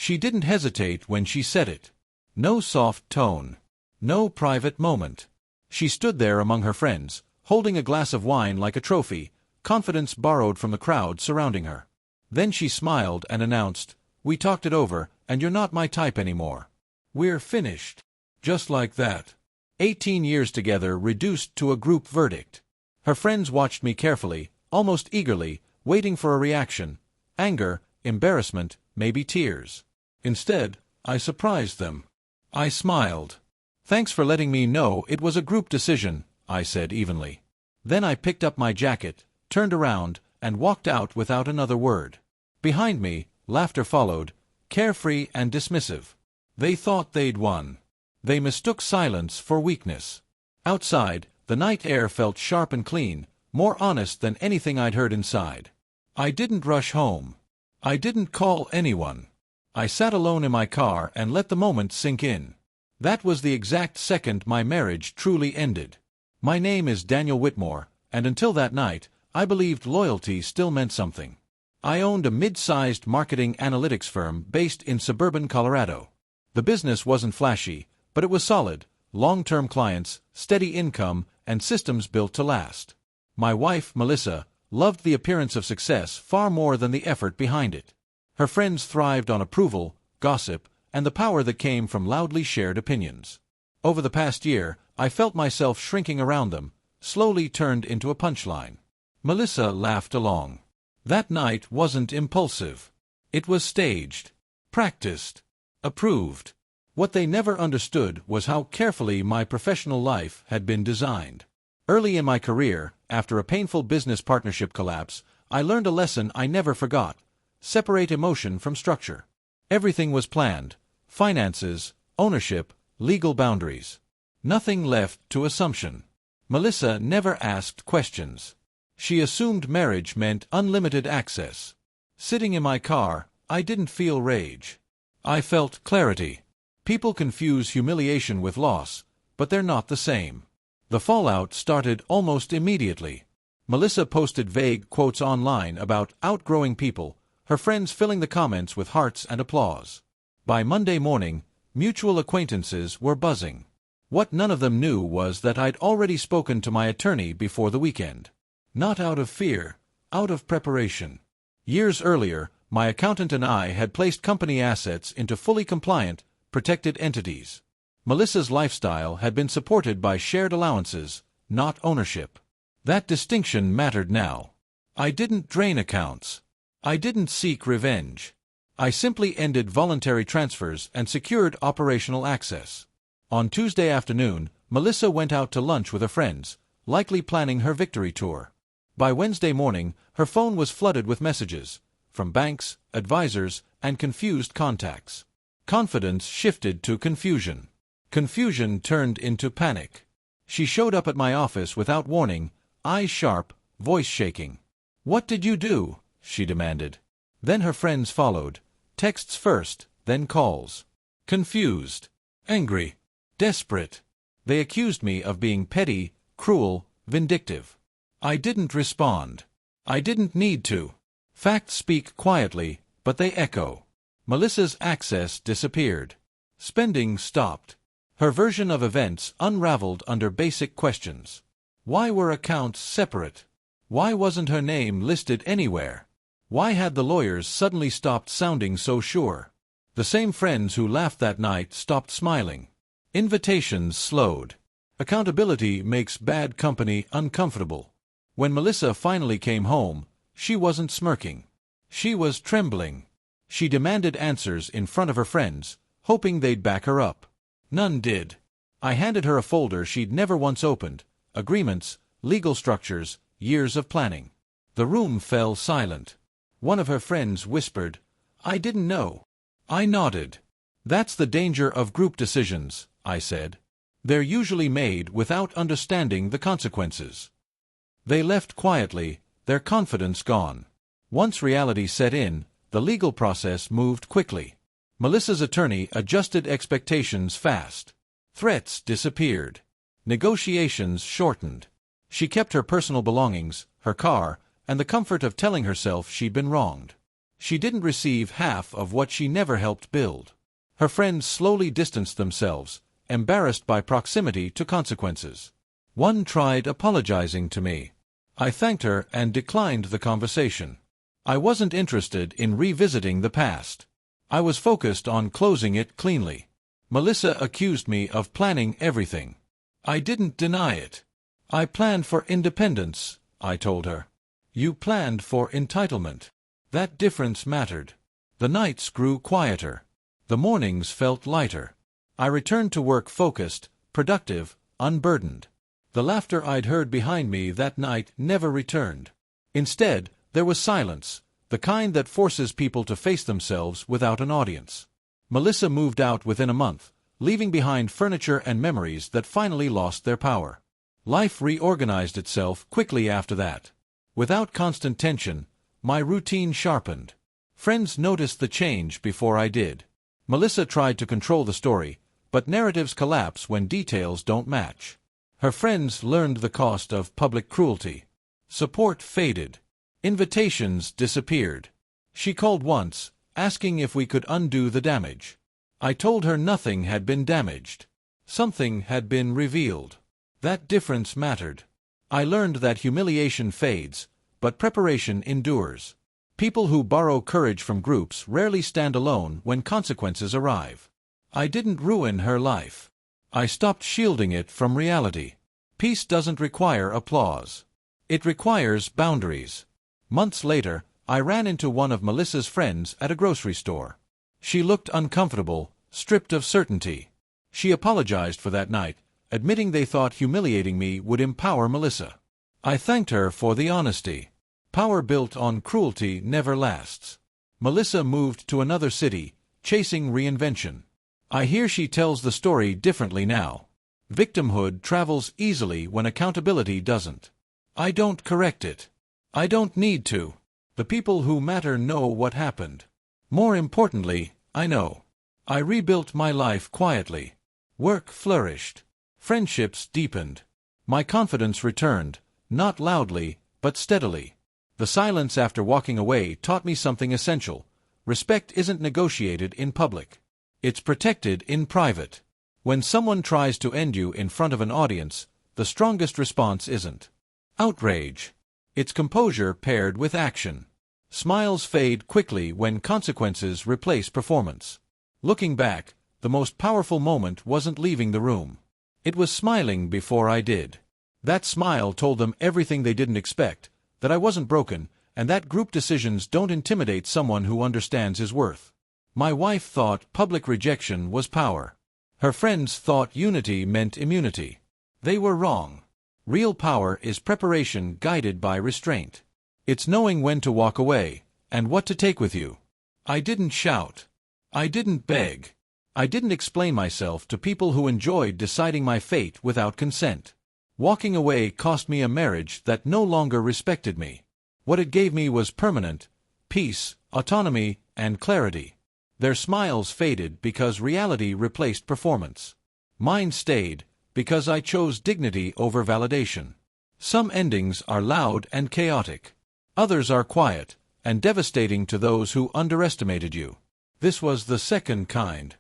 She didn't hesitate when she said it. No soft tone. No private moment. She stood there among her friends, holding a glass of wine like a trophy, confidence borrowed from the crowd surrounding her. Then she smiled and announced, "We talked it over, and you're not my type anymore. We're finished." Just like that. 18 years together reduced to a group verdict. Her friends watched me carefully, almost eagerly, waiting for a reaction. Anger, embarrassment, maybe tears. Instead, I surprised them. I smiled. "Thanks for letting me know it was a group decision," I said evenly. Then I picked up my jacket, turned around, and walked out without another word. Behind me, laughter followed, carefree and dismissive. They thought they'd won. They mistook silence for weakness. Outside, the night air felt sharp and clean, more honest than anything I'd heard inside. I didn't rush home. I didn't call anyone. I sat alone in my car and let the moment sink in. That was the exact second my marriage truly ended. My name is Daniel Whitmore, and until that night, I believed loyalty still meant something. I owned a mid-sized marketing analytics firm based in suburban Colorado. The business wasn't flashy, but it was solid, long-term clients, steady income, and systems built to last. My wife, Melissa, loved the appearance of success far more than the effort behind it. Her friends thrived on approval, gossip, and the power that came from loudly shared opinions. Over the past year, I felt myself shrinking around them, slowly turned into a punchline. Melissa laughed along. That night wasn't impulsive. It was staged, practiced, approved. What they never understood was how carefully my professional life had been designed. Early in my career, after a painful business partnership collapse, I learned a lesson I never forgot. Separate emotion from structure. Everything was planned. Finances, ownership, legal boundaries. Nothing left to assumption. Melissa never asked questions. She assumed marriage meant unlimited access. Sitting in my car, I didn't feel rage. I felt clarity. People confuse humiliation with loss, but they're not the same. The fallout started almost immediately. Melissa posted vague quotes online about outgrowing people, her friends filling the comments with hearts and applause. By Monday morning, mutual acquaintances were buzzing. What none of them knew was that I'd already spoken to my attorney before the weekend. Not out of fear, out of preparation. Years earlier, my accountant and I had placed company assets into fully compliant, protected entities. Melissa's lifestyle had been supported by shared allowances, not ownership. That distinction mattered now. I didn't drain accounts. I didn't seek revenge. I simply ended voluntary transfers and secured operational access. On Tuesday afternoon, Melissa went out to lunch with her friends, likely planning her victory tour. By Wednesday morning, her phone was flooded with messages, from banks, advisors, and confused contacts. Confidence shifted to confusion. Confusion turned into panic. She showed up at my office without warning, eyes sharp, voice shaking. "What did you do?" she demanded. Then her friends followed, texts first, then calls. Confused, angry, desperate. They accused me of being petty, cruel, vindictive. I didn't respond. I didn't need to. Facts speak quietly, but they echo. Melissa's access disappeared. Spending stopped. Her version of events unraveled under basic questions. Why were accounts separate? Why wasn't her name listed anywhere? Why had the lawyers suddenly stopped sounding so sure? The same friends who laughed that night stopped smiling. Invitations slowed. Accountability makes bad company uncomfortable. When Melissa finally came home, she wasn't smirking. She was trembling. She demanded answers in front of her friends, hoping they'd back her up. None did. I handed her a folder she'd never once opened, agreements, legal structures, years of planning. The room fell silent. One of her friends whispered, "I didn't know." I nodded. "That's the danger of group decisions," I said. "They're usually made without understanding the consequences." They left quietly, their confidence gone. Once reality set in, the legal process moved quickly. Melissa's attorney adjusted expectations fast. Threats disappeared. Negotiations shortened. She kept her personal belongings, her car, and the comfort of telling herself she'd been wronged. She didn't receive half of what she never helped build. Her friends slowly distanced themselves, embarrassed by proximity to consequences. One tried apologizing to me. I thanked her and declined the conversation. I wasn't interested in revisiting the past. I was focused on closing it cleanly. Melissa accused me of planning everything. I didn't deny it. I planned for independence, I told her. You planned for entitlement. That difference mattered. The nights grew quieter. The mornings felt lighter. I returned to work focused, productive, unburdened. The laughter I'd heard behind me that night never returned. Instead, there was silence, the kind that forces people to face themselves without an audience. Melissa moved out within a month, leaving behind furniture and memories that finally lost their power. Life reorganized itself quickly after that. Without constant tension, my routine sharpened. Friends noticed the change before I did. Melissa tried to control the story, but narratives collapse when details don't match. Her friends learned the cost of public cruelty. Support faded. Invitations disappeared. She called once, asking if we could undo the damage. I told her nothing had been damaged. Something had been revealed. That difference mattered. I learned that humiliation fades, but preparation endures. People who borrow courage from groups rarely stand alone when consequences arrive. I didn't ruin her life. I stopped shielding it from reality. Peace doesn't require applause. It requires boundaries. Months later, I ran into one of Melissa's friends at a grocery store. She looked uncomfortable, stripped of certainty. She apologized for that night, admitting they thought humiliating me would empower Melissa. I thanked her for the honesty. Power built on cruelty never lasts. Melissa moved to another city, chasing reinvention. I hear she tells the story differently now. Victimhood travels easily when accountability doesn't. I don't correct it. I don't need to. The people who matter know what happened. More importantly, I know. I rebuilt my life quietly. Work flourished. Friendships deepened. My confidence returned, not loudly, but steadily. The silence after walking away taught me something essential. Respect isn't negotiated in public. It's protected in private. When someone tries to end you in front of an audience, the strongest response isn't outrage. It's composure paired with action. Smiles fade quickly when consequences replace performance. Looking back, the most powerful moment wasn't leaving the room. It was smiling before I did. That smile told them everything they didn't expect, that I wasn't broken, and that group decisions don't intimidate someone who understands his worth. My wife thought public rejection was power. Her friends thought unity meant immunity. They were wrong. Real power is preparation guided by restraint. It's knowing when to walk away, and what to take with you. I didn't shout. I didn't beg. I didn't explain myself to people who enjoyed deciding my fate without consent. Walking away cost me a marriage that no longer respected me. What it gave me was permanent peace, autonomy, and clarity. Their smiles faded because reality replaced performance. Mine stayed because I chose dignity over validation. Some endings are loud and chaotic. Others are quiet and devastating to those who underestimated you. This was the second kind.